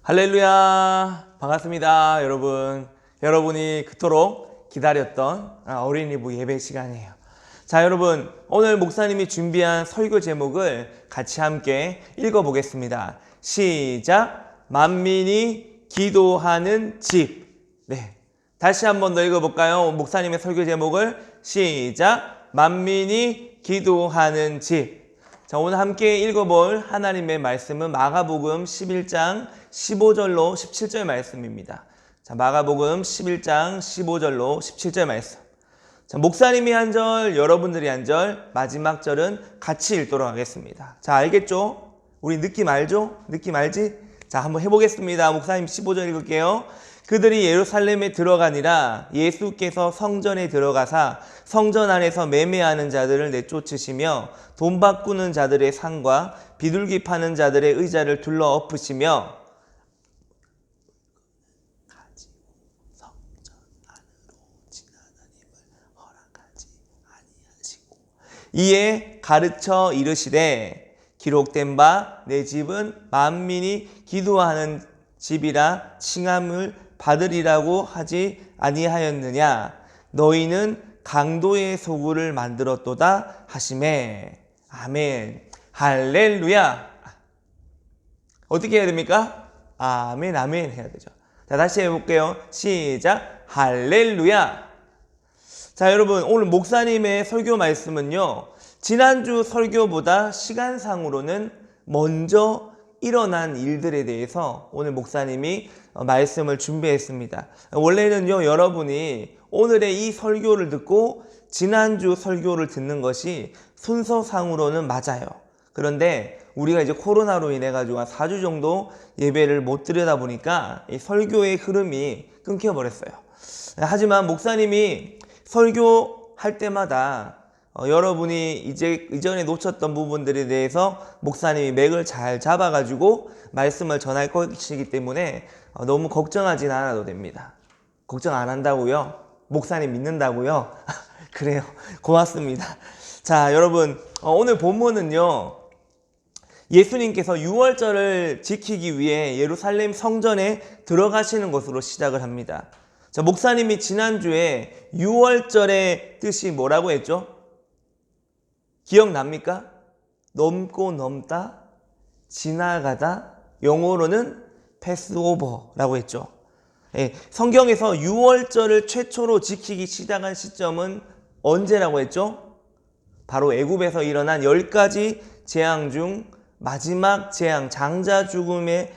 할렐루야, 반갑습니다 여러분. 여러분이 그토록 기다렸던 어린이부 예배 시간이에요. 자, 여러분, 오늘 목사님이 준비한 설교 제목을 같이 함께 읽어보겠습니다. 시작. 만민이 기도하는 집. 네, 다시 한 번 더 읽어볼까요? 목사님의 설교 제목을 시작. 만민이 기도하는 집. 자, 오늘 함께 읽어볼 하나님의 말씀은 마가복음 11장 15절로 17절 말씀입니다. 자, 마가복음 11장 15절로 17절 말씀. 자, 목사님이 한 절, 여러분들이 한 절, 마지막 절은 같이 읽도록 하겠습니다. 자, 알겠죠? 우리 느낌 알죠? 느낌 알지? 자, 한번 해보겠습니다. 목사님 15절 읽을게요. 그들이 예루살렘에 들어가니라. 예수께서 성전에 들어가사 성전 안에서 매매하는 자들을 내쫓으시며 돈 바꾸는 자들의 상과 비둘기 파는 자들의 의자를 둘러 엎으시며 성전 안으로 지나다님을 허락하지 아니하시고 이에 가르쳐 이르시되 기록된 바 내 집은 만민이 기도하는 집이라 칭함을 받으리라고 하지 아니하였느냐. 너희는 강도의 소굴을 만들었도다 하시매. 아멘. 할렐루야. 어떻게 해야 됩니까? 아멘 아멘 해야 되죠. 자, 다시 해볼게요. 시작. 할렐루야. 자, 여러분, 오늘 목사님의 설교 말씀은요, 지난주 설교보다 시간상으로는 먼저 일어난 일들에 대해서 오늘 목사님이 말씀을 준비했습니다. 원래는요, 여러분이 오늘의 이 설교를 듣고 지난주 설교를 듣는 것이 순서상으로는 맞아요. 그런데 우리가 이제 코로나로 인해 가지고 한 4주 정도 예배를 못 드리다 보니까 이 설교의 흐름이 끊겨버렸어요. 하지만 목사님이 설교할 때마다 여러분이 이전에 놓쳤던 부분들에 대해서 목사님이 맥을 잘 잡아가지고 말씀을 전할 것이기 때문에 너무 걱정하진 않아도 됩니다. 걱정 안 한다고요? 목사님 믿는다고요? 그래요. 고맙습니다. 자, 여러분, 오늘 본문은요, 예수님께서 유월절을 지키기 위해 예루살렘 성전에 들어가시는 것으로 시작을 합니다. 자, 목사님이 지난주에 유월절의 뜻이 뭐라고 했죠? 기억납니까? 넘고 넘다, 지나가다, 영어로는 패스오버라고 했죠. 예, 성경에서 유월절을 최초로 지키기 시작한 시점은 언제라고 했죠? 바로 애굽에서 일어난 10가지 재앙 중 마지막 재앙, 장자 죽음의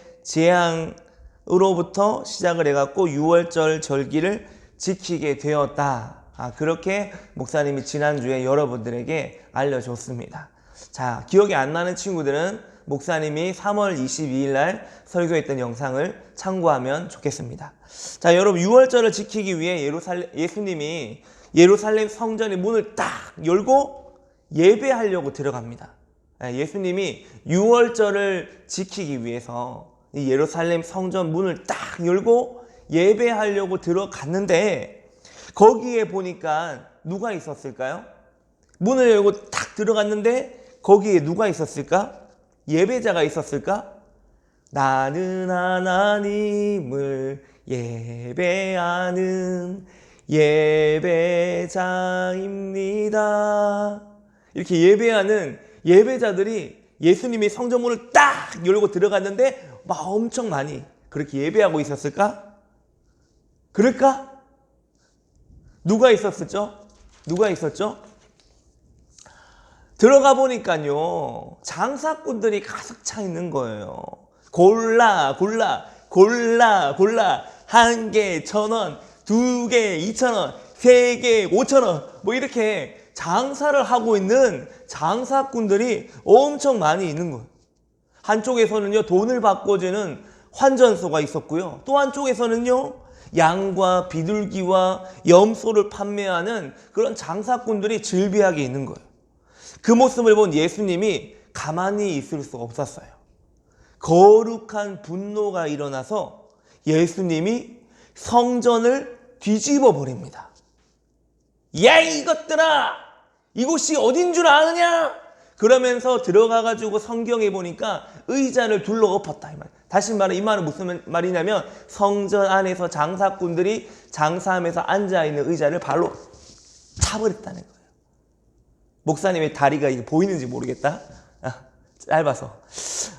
재앙으로부터 시작을 해갖고 유월절 절기를 지키게 되었다. 그렇게 목사님이 지난주에 여러분들에게 알려줬습니다. 자, 기억이 안 나는 친구들은 목사님이 3월 22일 날 설교했던 영상을 참고하면 좋겠습니다. 자, 여러분, 유월절을 지키기 위해 예수님이 예루살렘 성전의 문을 딱 열고 예배하려고 들어갑니다. 예수님이 유월절을 지키기 위해서 이 예루살렘 성전 문을 딱 열고 예배하려고 들어갔는데 거기에 보니까 누가 있었을까요? 문을 열고 딱 들어갔는데 거기에 누가 있었을까? 예배자가 있었을까? 나는 하나님을 예배하는 예배자입니다. 이렇게 예배하는 예배자들이 예수님이 성전문을 딱 열고 들어갔는데 막 엄청 많이 그렇게 예배하고 있었을까? 그럴까? 누가 있었죠? 누가 있었죠? 들어가 보니까요, 장사꾼들이 가득 차 있는 거예요. 골라. 1개 1,000원, 2개 2,000원, 3개 5,000원, 뭐 이렇게 장사를 하고 있는 장사꾼들이 엄청 많이 있는 거예요. 한쪽에서는요, 돈을 바꿔주는 환전소가 있었고요. 또 한쪽에서는요, 양과 비둘기와 염소를 판매하는 그런 장사꾼들이 즐비하게 있는 거예요. 그 모습을 본 예수님이 가만히 있을 수 없었어요. 거룩한 분노가 일어나서 예수님이 성전을 뒤집어 버립니다. 야, 이것들아! 이곳이 어딘 줄 아느냐? 그러면서 들어가가지고 성경에 보니까 의자를 둘러 엎었다. 다시 말해 이 말은 무슨 말이냐면 성전 안에서 장사꾼들이 장사하면서 앉아있는 의자를 발로 차버렸다는 거예요. 목사님의 다리가 이게 보이는지 모르겠다. 짧아서.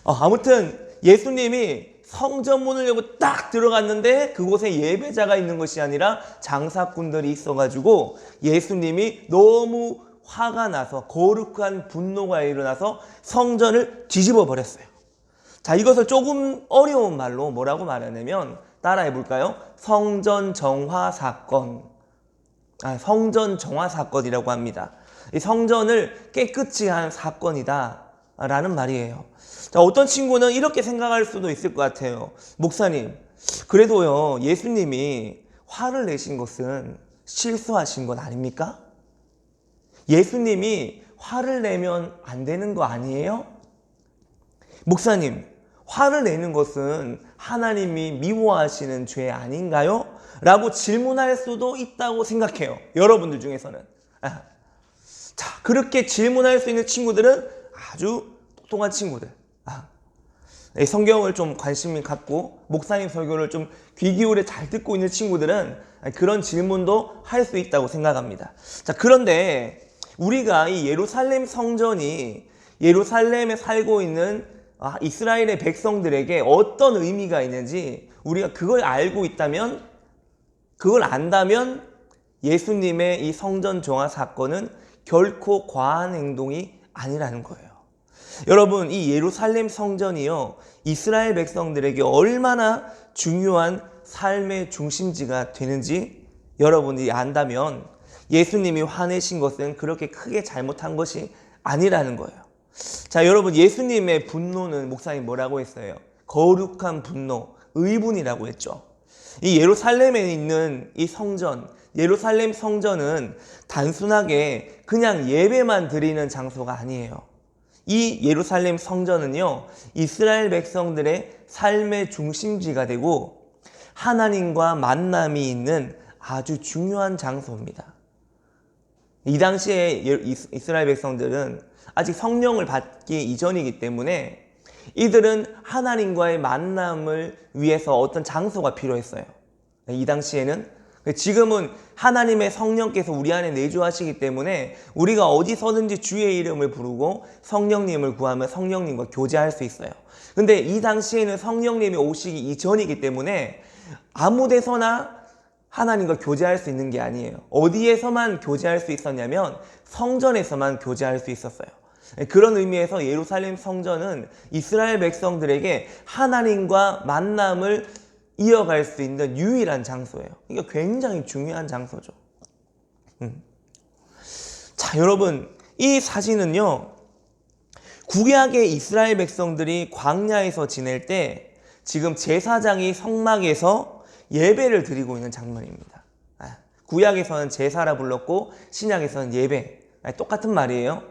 아무튼 예수님이 성전문을 열고 딱 들어갔는데 그곳에 예배자가 있는 것이 아니라 장사꾼들이 있어가지고 예수님이 너무 화가 나서 거룩한 분노가 일어나서 성전을 뒤집어 버렸어요. 자, 이것을 조금 어려운 말로 뭐라고 말하냐면 따라해 볼까요? 성전 정화 사건. 성전 정화 사건이라고 합니다. 이 성전을 깨끗이 한 사건이다 라는 말이에요. 자, 어떤 친구는 이렇게 생각할 수도 있을 것 같아요. 목사님, 그래도요 예수님이 화를 내신 것은 실수하신 건 아닙니까? 예수님이 화를 내면 안 되는 거 아니에요? 목사님, 화를 내는 것은 하나님이 미워하시는 죄 아닌가요? 라고 질문할 수도 있다고 생각해요. 여러분들 중에서는. 자, 그렇게 질문할 수 있는 친구들은 아주 똑똑한 친구들. 성경을 좀 관심을 갖고 목사님 설교를 좀 귀 기울여 잘 듣고 있는 친구들은 그런 질문도 할 수 있다고 생각합니다. 자, 그런데 우리가 이 예루살렘 성전이 예루살렘에 살고 있는 이스라엘의 백성들에게 어떤 의미가 있는지 우리가 그걸 알고 있다면, 그걸 안다면 예수님의 이 성전 정화 사건은 결코 과한 행동이 아니라는 거예요. 여러분, 이 예루살렘 성전이요 이스라엘 백성들에게 얼마나 중요한 삶의 중심지가 되는지 여러분이 안다면 예수님이 화내신 것은 그렇게 크게 잘못한 것이 아니라는 거예요. 자, 여러분, 예수님의 분노는 목사님 뭐라고 했어요? 거룩한 분노, 의분이라고 했죠. 이 예루살렘에 있는 이 성전, 예루살렘 성전은 단순하게 그냥 예배만 드리는 장소가 아니에요. 이 예루살렘 성전은요 이스라엘 백성들의 삶의 중심지가 되고 하나님과 만남이 있는 아주 중요한 장소입니다. 이 당시에 이스라엘 백성들은 아직 성령을 받기 이전이기 때문에 이들은 하나님과의 만남을 위해서 어떤 장소가 필요했어요. 이 당시에는. 지금은 하나님의 성령께서 우리 안에 내주하시기 때문에 우리가 어디서든지 주의 이름을 부르고 성령님을 구하면 성령님과 교제할 수 있어요. 근데 이 당시에는 성령님이 오시기 이전이기 때문에 아무 데서나 하나님과 교제할 수 있는 게 아니에요. 어디에서만 교제할 수 있었냐면 성전에서만 교제할 수 있었어요. 그런 의미에서 예루살렘 성전은 이스라엘 백성들에게 하나님과 만남을 이어갈 수 있는 유일한 장소예요. 이게 굉장히 중요한 장소죠. 자, 여러분, 이 사진은요 구약의 이스라엘 백성들이 광야에서 지낼 때 지금 제사장이 성막에서 예배를 드리고 있는 장면입니다. 구약에서는 제사라 불렀고 신약에서는 예배, 똑같은 말이에요.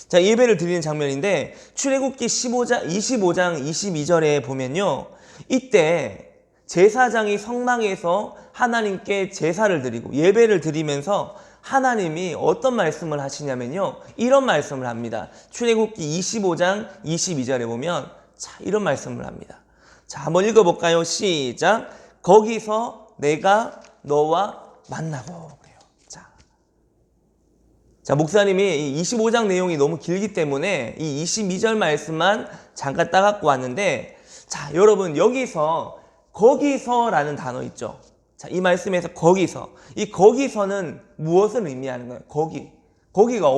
자, 예배를 드리는 장면인데 출애굽기 25장 22절에 보면요 이때 제사장이 성막에서 하나님께 제사를 드리고 예배를 드리면서 하나님이 어떤 말씀을 하시냐면요 이런 말씀을 합니다. 출애굽기 25장 22절에 보면 이런 말씀을 합니다. 자, 한번 읽어볼까요? 시작. 거기서 내가 너와 만나고. 자, 목사님이 이 25장 내용이 너무 길기 때문에 이 22절 말씀만 잠깐 따갖고 왔는데, 자, 여러분, 거기서라는 단어 있죠. 자, 이 말씀에서 거기서. 이 거기서는 무엇을 의미하는 거예요? 거기가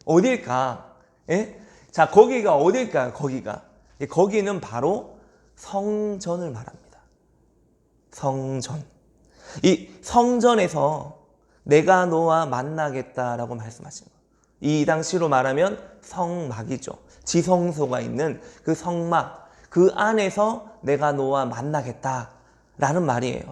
어딜까? 예? 자, 거기가 어딜까요? 거기는 바로 성전을 말합니다. 성전. 이 성전에서 내가 너와 만나겠다라고 말씀하신 거예요. 이 당시로 말하면 성막이죠. 지성소가 있는 그 성막, 그 안에서 내가 너와 만나겠다라는 말이에요.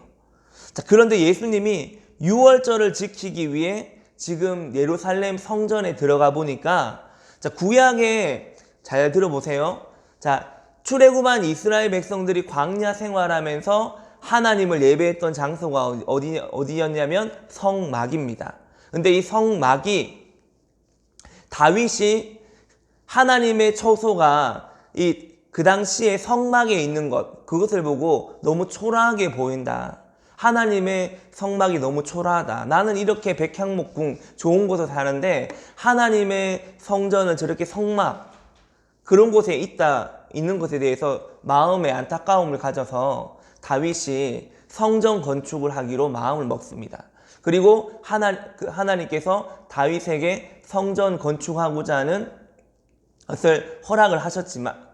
자, 그런데 예수님이 유월절을 지키기 위해 지금 예루살렘 성전에 들어가 보니까, 자, 구약에 잘 들어보세요. 자, 출애굽한 이스라엘 백성들이 광야 생활하면서 하나님을 예배했던 장소가 어디였냐면 성막입니다. 근데 이 성막이 다윗이 하나님의 처소가 이 그 당시에 성막에 있는 것, 그것을 보고 너무 초라하게 보인다. 하나님의 성막이 너무 초라하다. 나는 이렇게 백향목궁 좋은 곳에 사는데 하나님의 성전은 저렇게 성막 그런 곳에 있는 것에 대해서 마음의 안타까움을 가져서 다윗이 성전 건축을 하기로 마음을 먹습니다. 그리고 하나님께서 다윗에게 성전 건축하고자 하는 것을 허락을 하셨지만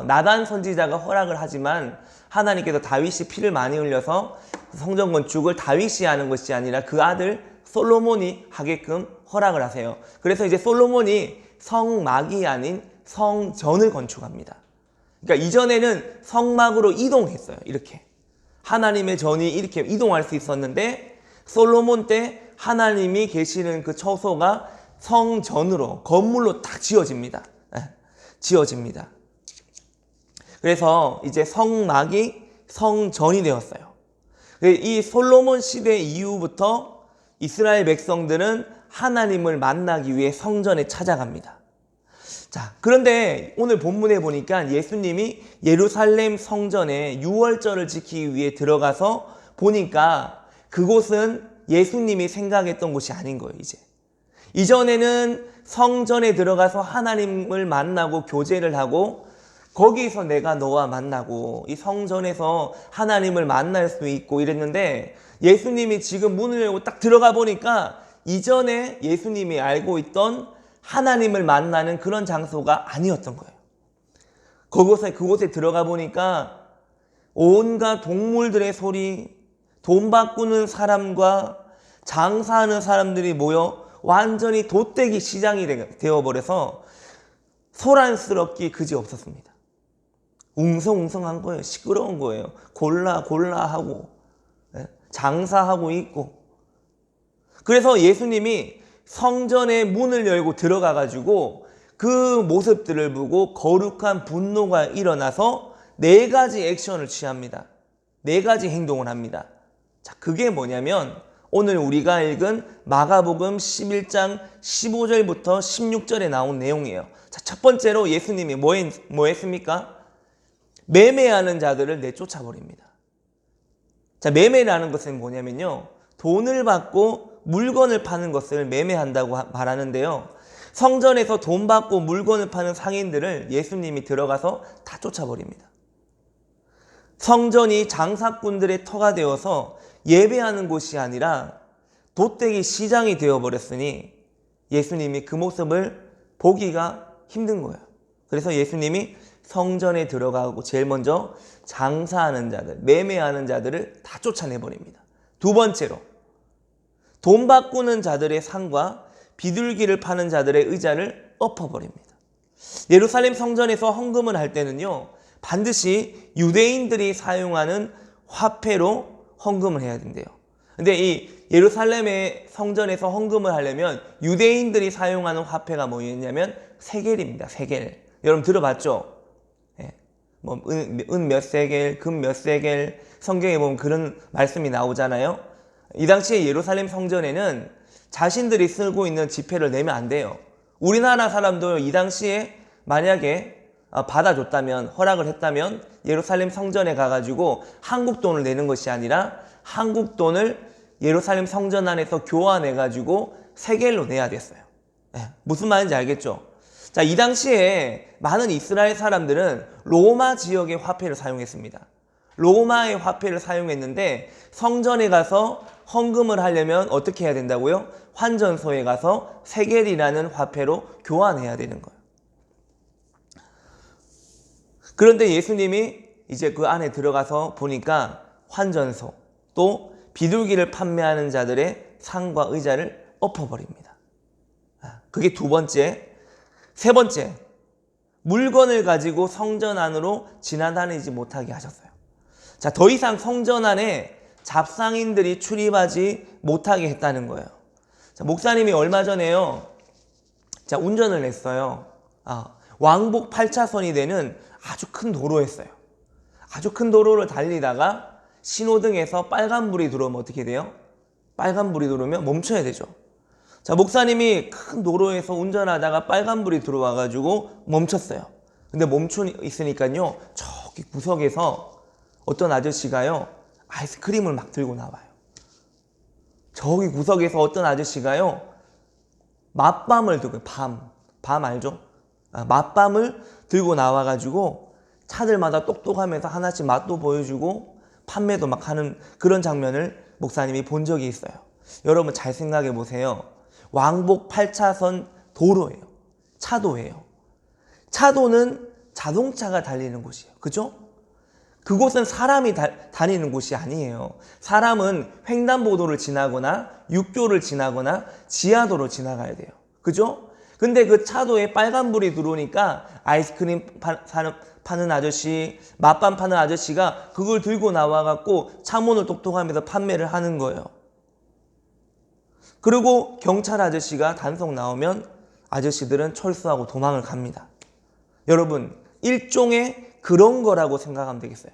나단 선지자가 허락을 하지만 하나님께서 다윗이 피를 많이 흘려서 성전 건축을 다윗이 하는 것이 아니라 그 아들 솔로몬이 하게끔 허락을 하세요. 그래서 이제 솔로몬이 성막이 아닌 성전을 건축합니다. 그러니까 이전에는 성막으로 이동했어요. 이렇게 하나님의 전이 이렇게 이동할 수 있었는데 솔로몬 때 하나님이 계시는 그 처소가 성전으로 건물로 딱 지어집니다. 지어집니다. 그래서 이제 성막이 성전이 되었어요. 이 솔로몬 시대 이후부터 이스라엘 백성들은 하나님을 만나기 위해 성전에 찾아갑니다. 자, 그런데 오늘 본문에 보니까 예수님이 예루살렘 성전에 유월절을 지키기 위해 들어가서 보니까 그곳은 예수님이 생각했던 곳이 아닌 거예요, 이제. 이전에는 성전에 들어가서 하나님을 만나고 교제를 하고 거기서 내가 너와 만나고 이 성전에서 하나님을 만날 수 있고 이랬는데 예수님이 지금 문을 열고 딱 들어가 보니까 이전에 예수님이 알고 있던 하나님을 만나는 그런 장소가 아니었던 거예요. 그곳에 들어가 보니까 온갖 동물들의 소리, 돈 바꾸는 사람과 장사하는 사람들이 모여 완전히 돛대기 시장이 되어버려서 소란스럽기 그지없었습니다. 웅성웅성한 거예요. 시끄러운 거예요. 골라 하고 장사하고 있고. 그래서 예수님이 성전의 문을 열고 들어가가지고 그 모습들을 보고 거룩한 분노가 일어나서 4가지 액션을 취합니다. 4가지 행동을 합니다. 자, 그게 뭐냐면 오늘 우리가 읽은 마가복음 11장 15절부터 16절에 나온 내용이에요. 자, 첫 번째로 예수님이 뭐 했습니까? 매매하는 자들을 내쫓아 버립니다. 자, 매매라는 것은 뭐냐면요, 돈을 받고 물건을 파는 것을 매매한다고 말하는데요, 성전에서 돈 받고 물건을 파는 상인들을 예수님이 들어가서 다 쫓아버립니다. 성전이 장사꾼들의 터가 되어서 예배하는 곳이 아니라 돛대기 시장이 되어버렸으니 예수님이 그 모습을 보기가 힘든 거예요. 그래서 예수님이 성전에 들어가고 제일 먼저 장사하는 자들, 매매하는 자들을 다 쫓아내버립니다. 두 번째로 돈 바꾸는 자들의 상과 비둘기를 파는 자들의 의자를 엎어버립니다. 예루살렘 성전에서 헌금을 할 때는요, 반드시 유대인들이 사용하는 화폐로 헌금을 해야 된대요. 근데 이 예루살렘의 성전에서 헌금을 하려면 유대인들이 사용하는 화폐가 뭐였냐면 세겔입니다. 세겔. 여러분 들어봤죠? 은 몇 세겔, 금 몇 세겔, 성경에 보면 그런 말씀이 나오잖아요. 이 당시에 예루살렘 성전에는 자신들이 쓰고 있는 지폐를 내면 안 돼요. 우리나라 사람도 이 당시에 만약에 받아줬다면, 허락을 했다면 예루살렘 성전에 가가지고 한국 돈을 내는 것이 아니라 한국 돈을 예루살렘 성전 안에서 교환해가지고 세겔로 내야 됐어요. 무슨 말인지 알겠죠? 자, 이 당시에 많은 이스라엘 사람들은 로마 지역의 화폐를 사용했습니다. 로마의 화폐를 사용했는데 성전에 가서 헌금을 하려면 어떻게 해야 된다고요? 환전소에 가서 세겔이라는 화폐로 교환해야 되는 거예요. 그런데 예수님이 이제 그 안에 들어가서 보니까 환전소, 또 비둘기를 판매하는 자들의 상과 의자를 엎어버립니다. 그게 두 번째. 세 번째, 물건을 가지고 성전 안으로 지나다니지 못하게 하셨어요. 자, 더 이상 성전 안에 잡상인들이 출입하지 못하게 했다는 거예요. 자, 목사님이 얼마 전에요, 자, 운전을 했어요. 왕복 8차선이 되는 아주 큰 도로였어요. 아주 큰 도로를 달리다가 신호등에서 빨간불이 들어오면 어떻게 돼요? 빨간불이 들어오면 멈춰야 되죠. 자, 목사님이 큰 도로에서 운전하다가 빨간불이 들어와가지고 멈췄어요. 근데 멈춰 있으니까요, 저기 구석에서 어떤 아저씨가요, 아이스크림을 막 들고 나와요. 저기 구석에서 어떤 아저씨가요, 맛밤을 들고, 밤 알죠? 맛밤을 들고 나와가지고 차들마다 똑똑하면서 하나씩 맛도 보여주고 판매도 막 하는 그런 장면을 목사님이 본 적이 있어요. 여러분 잘 생각해 보세요. 왕복 8차선 도로예요. 차도예요. 차도는 자동차가 달리는 곳이에요. 그죠? 그곳은 사람이 다니는 곳이 아니에요. 사람은 횡단보도를 지나거나 육교를 지나거나 지하도로 지나가야 돼요. 그죠? 근데 그 차도에 빨간불이 들어오니까 아이스크림 파는 아저씨, 맛밤 파는 아저씨가 그걸 들고 나와갖고 창문을 똑똑하면서 판매를 하는 거예요. 그리고 경찰 아저씨가 단속 나오면 아저씨들은 철수하고 도망을 갑니다. 여러분, 일종의 그런 거라고 생각하면 되겠어요.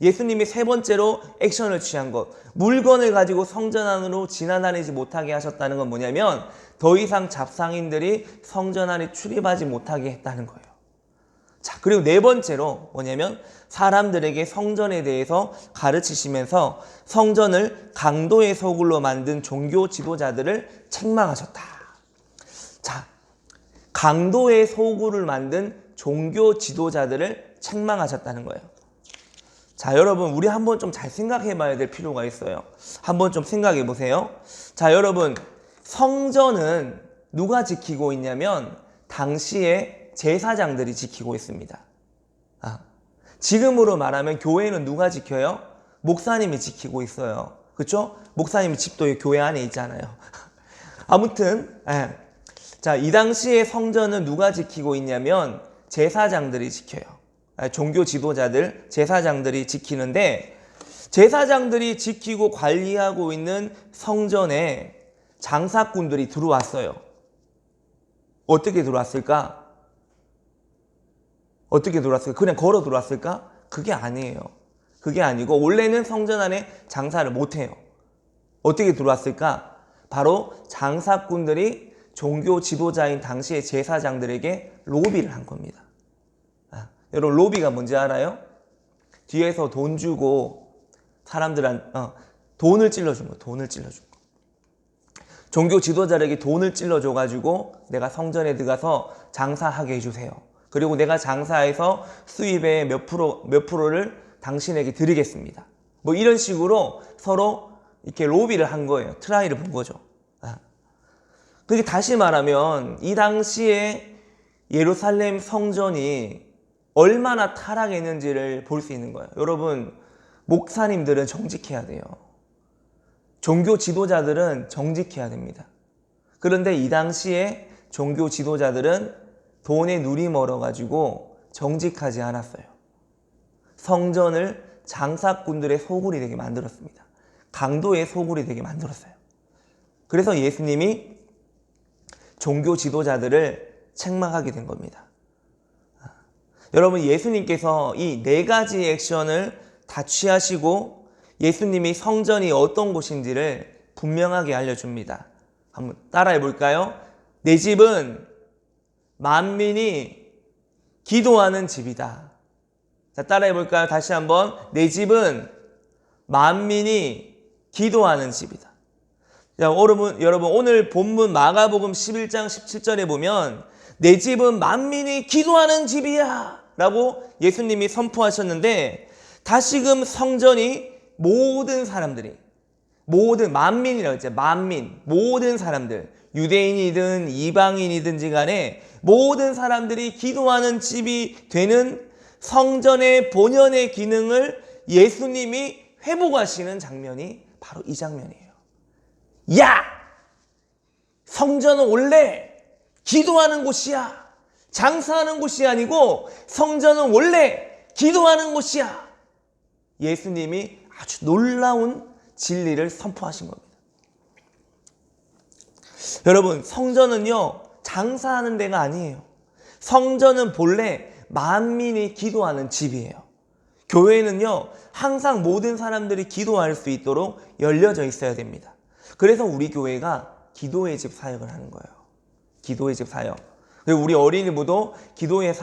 예수님이 세 번째로 액션을 취한 것, 물건을 가지고 성전 안으로 지나다니지 못하게 하셨다는 건 뭐냐면 더 이상 잡상인들이 성전 안에 출입하지 못하게 했다는 거예요. 자, 그리고 네 번째로 뭐냐면 사람들에게 성전에 대해서 가르치시면서 성전을 강도의 소굴로 만든 종교 지도자들을 책망하셨다. 자, 강도의 소굴을 만든 종교 지도자들을 책망하셨다는 거예요. 자, 여러분, 우리 한번 좀 잘 생각해 봐야 될 필요가 있어요. 한번 좀 생각해 보세요. 자, 여러분, 성전은 누가 지키고 있냐면 당시에 제사장들이 지키고 있습니다. 지금으로 말하면 교회는 누가 지켜요? 목사님이 지키고 있어요. 그렇죠? 목사님 집도 교회 안에 있잖아요. 아무튼 자, 이 당시에 성전은 누가 지키고 있냐면 제사장들이 지켜요. 종교 지도자들, 제사장들이 지키는데 제사장들이 지키고 관리하고 있는 성전에 장사꾼들이 들어왔어요. 어떻게 들어왔을까? 어떻게 들어왔을까? 그냥 걸어 들어왔을까? 그게 아니에요. 그게 아니고 원래는 성전 안에 장사를 못해요. 어떻게 들어왔을까? 바로 장사꾼들이 종교 지도자인 당시의 제사장들에게 로비를 한 겁니다. 여러분, 로비가 뭔지 알아요? 뒤에서 돈 주고 사람들한테 돈을 찔러준 거예요. 돈을 찔러준 거. 종교 지도자에게 돈을 찔러줘가지고 내가 성전에 들어가서 장사하게 해주세요. 그리고 내가 장사해서 수입의 몇 프로를 당신에게 드리겠습니다. 뭐 이런 식으로 서로 이렇게 로비를 한 거예요. 트라이를 본 거죠. 그게 다시 말하면 이 당시에 예루살렘 성전이 얼마나 타락했는지를 볼 수 있는 거예요. 여러분, 목사님들은 정직해야 돼요. 종교 지도자들은 정직해야 됩니다. 그런데 이 당시에 종교 지도자들은 돈에 눈이 멀어가지고 정직하지 않았어요. 성전을 장사꾼들의 소굴이 되게 만들었습니다. 강도의 소굴이 되게 만들었어요. 그래서 예수님이 종교 지도자들을 책망하게 된 겁니다. 여러분, 예수님께서 이 네 가지 액션을 다 취하시고 예수님이 성전이 어떤 곳인지를 분명하게 알려줍니다. 한번 따라해 볼까요? 내 집은 만민이 기도하는 집이다. 자, 따라해 볼까요? 다시 한번. 내 집은 만민이 기도하는 집이다. 자, 여러분 오늘 본문 마가복음 11장 17절에 보면 내 집은 만민이 기도하는 집이야 라고 예수님이 선포하셨는데 다시금 성전이 모든 사람들이 만민이라고 했죠. 만민, 모든 사람들, 유대인이든 이방인이든지 간에 모든 사람들이 기도하는 집이 되는 성전의 본연의 기능을 예수님이 회복하시는 장면이 바로 이 장면이에요. 야! 성전은 원래 기도하는 곳이야. 장사하는 곳이 아니고 성전은 원래 기도하는 곳이야. 예수님이 아주 놀라운 진리를 선포하신 겁니다. 여러분, 성전은요, 장사하는 데가 아니에요. 성전은 본래 만민이 기도하는 집이에요. 교회는요, 항상 모든 사람들이 기도할 수 있도록 열려져 있어야 됩니다. 그래서 우리 교회가 기도의 집 사역을 하는 거예요. 기도의 집 사역. 그리고 우리 어린이부도 기도의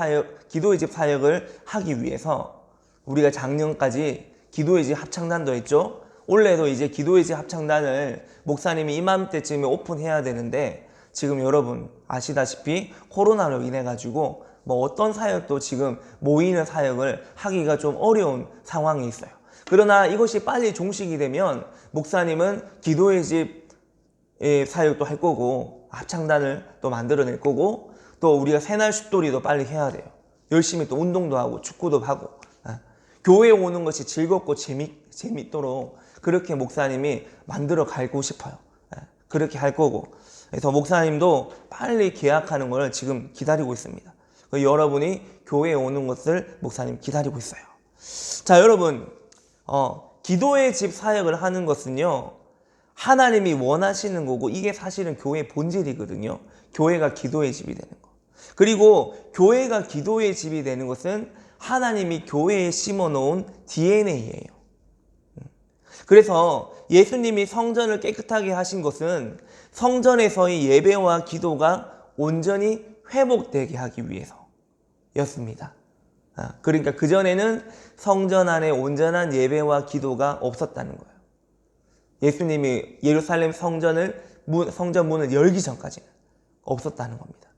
집 사역을 하기 위해서 우리가 작년까지 기도의 집 합창단도 했죠. 올해도 이제 기도의 집 합창단을 목사님이 이맘때쯤에 오픈해야 되는데 지금 여러분 아시다시피 코로나로 인해 가지고 뭐 어떤 사역도 지금 모이는 사역을 하기가 좀 어려운 상황이 있어요. 그러나 이것이 빨리 종식이 되면 목사님은 기도의 집 사역도 할 거고 합창단을 또 만들어낼 거고 또 우리가 새날 숲돌이도 빨리 해야 돼요. 열심히 또 운동도 하고 축구도 하고 교회에 오는 것이 즐겁고 재밌도록 그렇게 목사님이 만들어 가고 싶어요. 그렇게 할 거고 그래서 목사님도 빨리 계약하는 걸 지금 기다리고 있습니다. 여러분이 교회에 오는 것을 목사님 기다리고 있어요. 자, 여러분 기도의 집 사역을 하는 것은요 하나님이 원하시는 거고 이게 사실은 교회의 본질이거든요. 교회가 기도의 집이 되는 거. 그리고 교회가 기도의 집이 되는 것은 하나님이 교회에 심어놓은 DNA예요. 그래서 예수님이 성전을 깨끗하게 하신 것은 성전에서의 예배와 기도가 온전히 회복되게 하기 위해서였습니다. 그러니까 그전에는 성전 안에 온전한 예배와 기도가 없었다는 거예요. 예수님이 예루살렘 성전 문을 열기 전까지는 없었다는 겁니다.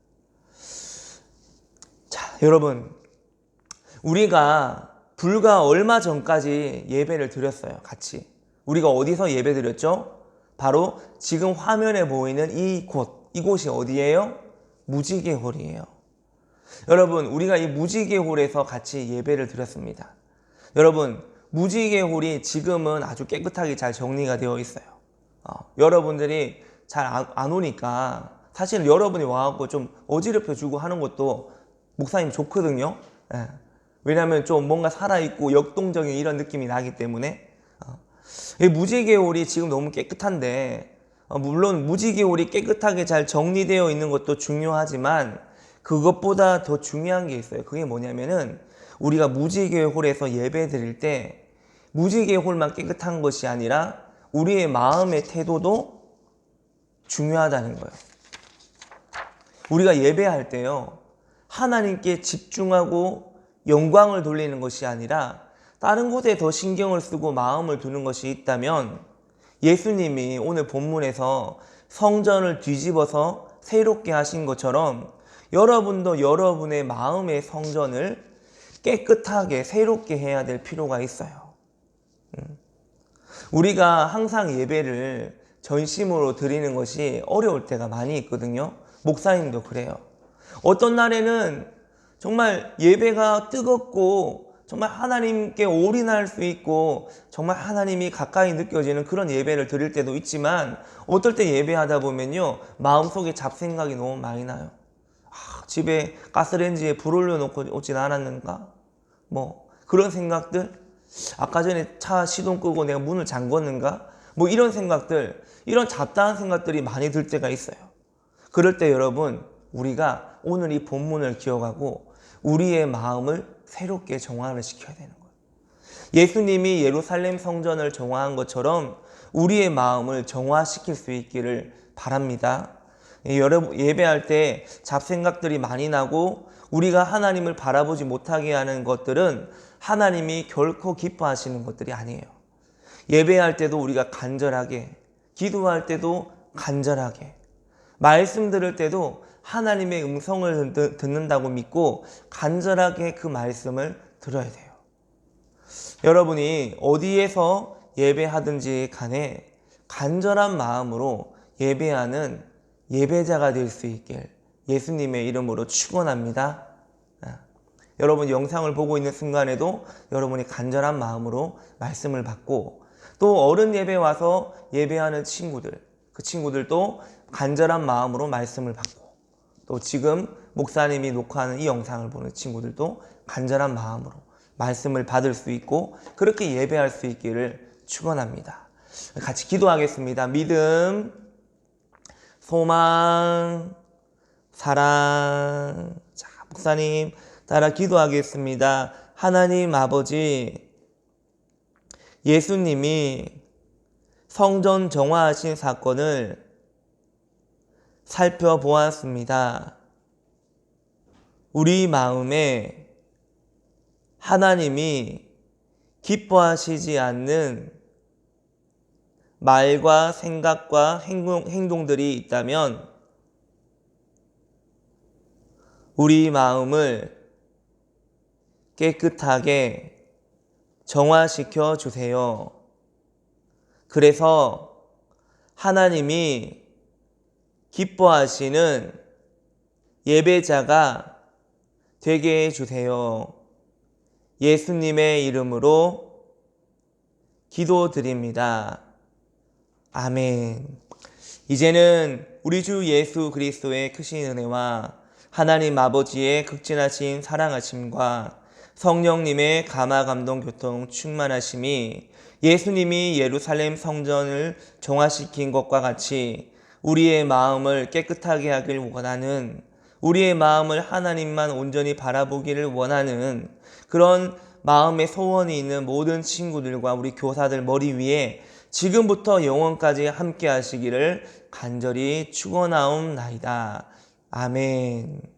자, 여러분, 우리가 불과 얼마 전까지 예배를 드렸어요. 같이. 우리가 어디서 예배 드렸죠? 바로 지금 화면에 보이는 이곳이 어디예요? 무지개홀이에요. 여러분, 우리가 이 무지개홀에서 같이 예배를 드렸습니다. 여러분, 무지개홀이 지금은 아주 깨끗하게 잘 정리가 되어 있어요. 여러분들이 잘 안 오니까 사실은 여러분이 와갖고 좀 어지럽혀 주고 하는 것도 목사님 좋거든요. 왜냐하면 좀 뭔가 살아있고 역동적인 이런 느낌이 나기 때문에 이 무지개홀이 지금 너무 깨끗한데 물론 무지개홀이 깨끗하게 잘 정리되어 있는 것도 중요하지만 그것보다 더 중요한 게 있어요. 그게 뭐냐면은 우리가 무지개홀에서 예배 드릴 때 무지개홀만 깨끗한 것이 아니라 우리의 마음의 태도도 중요하다는 거예요. 우리가 예배할 때요 하나님께 집중하고 영광을 돌리는 것이 아니라 다른 곳에 더 신경을 쓰고 마음을 두는 것이 있다면 예수님이 오늘 본문에서 성전을 뒤집어서 새롭게 하신 것처럼 여러분도 여러분의 마음의 성전을 깨끗하게 새롭게 해야 될 필요가 있어요. 우리가 항상 예배를 전심으로 드리는 것이 어려울 때가 많이 있거든요. 목사님도 그래요. 어떤 날에는 정말 예배가 뜨겁고 정말 하나님께 올인할 수 있고 정말 하나님이 가까이 느껴지는 그런 예배를 드릴 때도 있지만 어떨 때 예배하다 보면요 마음속에 잡생각이 너무 많이 나요. 집에 가스레인지에 불 올려놓고 오진 않았는가? 뭐 그런 생각들, 아까 전에 차 시동 끄고 내가 문을 잠궜는가? 뭐 이런 생각들, 이런 잡다한 생각들이 많이 들 때가 있어요. 그럴 때 여러분 우리가 오늘 이 본문을 기억하고 우리의 마음을 새롭게 정화를 시켜야 되는 거예요. 예수님이 예루살렘 성전을 정화한 것처럼 우리의 마음을 정화시킬 수 있기를 바랍니다. 여러분 예배할 때 잡생각들이 많이 나고 우리가 하나님을 바라보지 못하게 하는 것들은 하나님이 결코 기뻐하시는 것들이 아니에요. 예배할 때도 우리가 간절하게, 기도할 때도 간절하게, 말씀 들을 때도 하나님의 음성을 듣는다고 믿고 간절하게 그 말씀을 들어야 돼요. 여러분이 어디에서 예배하든지 간에 간절한 마음으로 예배하는 예배자가 될 수 있길 예수님의 이름으로 축원합니다. 여러분 영상을 보고 있는 순간에도 여러분이 간절한 마음으로 말씀을 받고 또 어른 예배 와서 예배하는 친구들, 그 친구들도 간절한 마음으로 말씀을 받고 또 지금 목사님이 녹화하는 이 영상을 보는 친구들도 간절한 마음으로 말씀을 받을 수 있고 그렇게 예배할 수 있기를 축원합니다. 같이 기도하겠습니다. 믿음, 소망, 사랑. 자, 목사님 따라 기도하겠습니다. 하나님 아버지, 예수님이 성전 정화하신 사건을 살펴보았습니다. 우리 마음에 하나님이 기뻐하시지 않는 말과 생각과 행동들이 있다면 우리 마음을 깨끗하게 정화시켜 주세요. 그래서 하나님이 기뻐하시는 예배자가 되게 해주세요. 예수님의 이름으로 기도드립니다. 아멘. 이제는 우리 주 예수 그리스도의 크신 은혜와 하나님 아버지의 극진하신 사랑하심과 성령님의 감화 감동 교통 충만하심이 예수님이 예루살렘 성전을 정화시킨 것과 같이 우리의 마음을 깨끗하게 하길 원하는, 우리의 마음을 하나님만 온전히 바라보기를 원하는 그런 마음의 소원이 있는 모든 친구들과 우리 교사들 머리 위에 지금부터 영원까지 함께 하시기를 간절히 축원하옵나이다. 아멘.